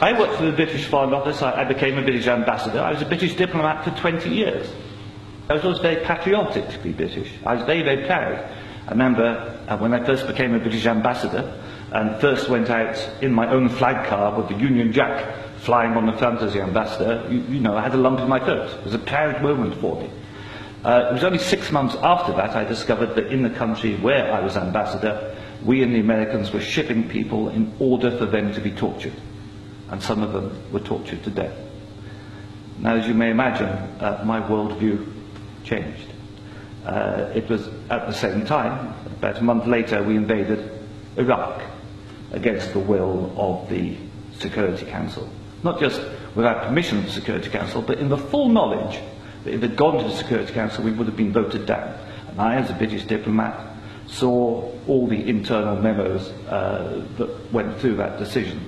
I worked for the British Foreign Office. I became a British ambassador. I was a British diplomat for 20 years. I was always very patriotic to be British. I was very, very proud. I remember when I first became a British ambassador and first went out in my own flag car with the Union Jack flying on the front as the ambassador, you know, I had a lump in my throat. It was a proud moment for me. It was only 6 months after that I discovered that in the country where I was ambassador, we and the Americans were shipping people in order for them to be tortured. And some of them were tortured to death. Now, as you may imagine, my worldview changed. It was at the same time, about a month later, we invaded Iraq against the will of the Security Council. Not just without permission of the Security Council, but in the full knowledge that if it had gone to the Security Council, we would have been voted down. And I, as a British diplomat, saw all the internal memos that went through that decision.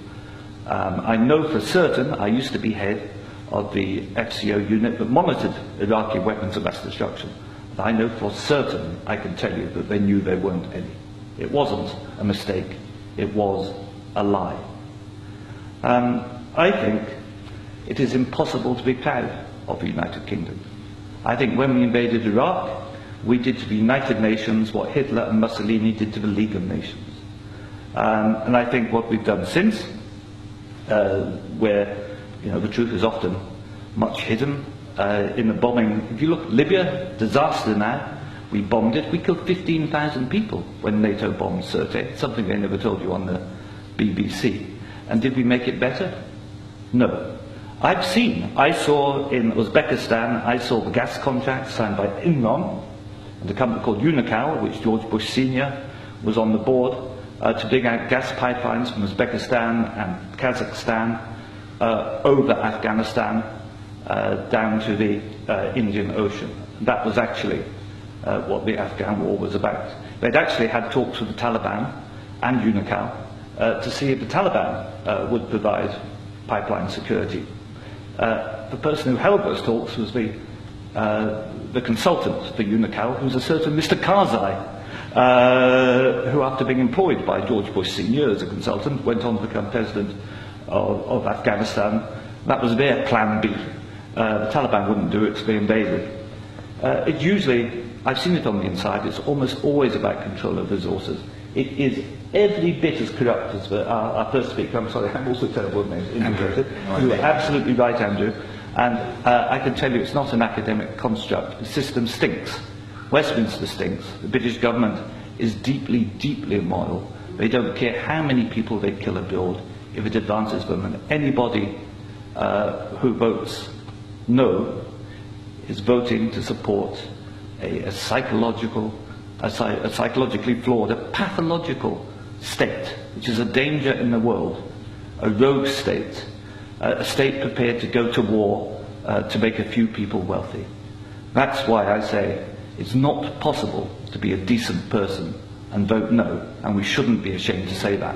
I know for certain, I used to be head of the FCO unit that monitored Iraqi weapons of mass destruction. But I know for certain, I can tell you, that they knew there weren't any. It wasn't a mistake, it was a lie. I think it is impossible to be proud of the United Kingdom. I think when we invaded Iraq, we did to the United Nations what Hitler and Mussolini did to the League of Nations. And I think what we've done since, where the truth is often much hidden in the bombing. If you look at Libya, disaster now, we bombed it. We killed 15,000 people when NATO bombed Sirte, something they never told you on the BBC. And did we make it better? No. I saw in Uzbekistan, I saw the gas contract signed by Enron and a company called Unocal, which George Bush Sr. was on the board, to dig out gas pipelines from Uzbekistan and Kazakhstan over Afghanistan down to the Indian Ocean. That was actually what the Afghan war was about. They'd actually had talks with the Taliban and Unocal to see if the Taliban would provide pipeline security. The person who held those talks was the consultant for Unocal, who's a certain Mr. Karzai, who, after being employed by George Bush Sr. as a consultant, went on to become president of Afghanistan. That was their plan B. The Taliban wouldn't do it, so they invaded. It usually, I've seen it on the inside, it's almost always about control of resources. It is every bit as corrupt as our first speaker. I'm sorry, I'm also terrible with names. You are absolutely right, Andrew. And I can tell you it's not an academic construct. The system stinks. Westminster stinks. The British government is deeply, deeply immoral. They don't care how many people they kill abroad if it advances them. And anybody who votes no is voting to support a psychologically flawed, a pathological state, which is a danger in the world, a rogue state, a state prepared to go to war to make a few people wealthy. That's why I say it's not possible to be a decent person and vote no, and we shouldn't be ashamed to say that.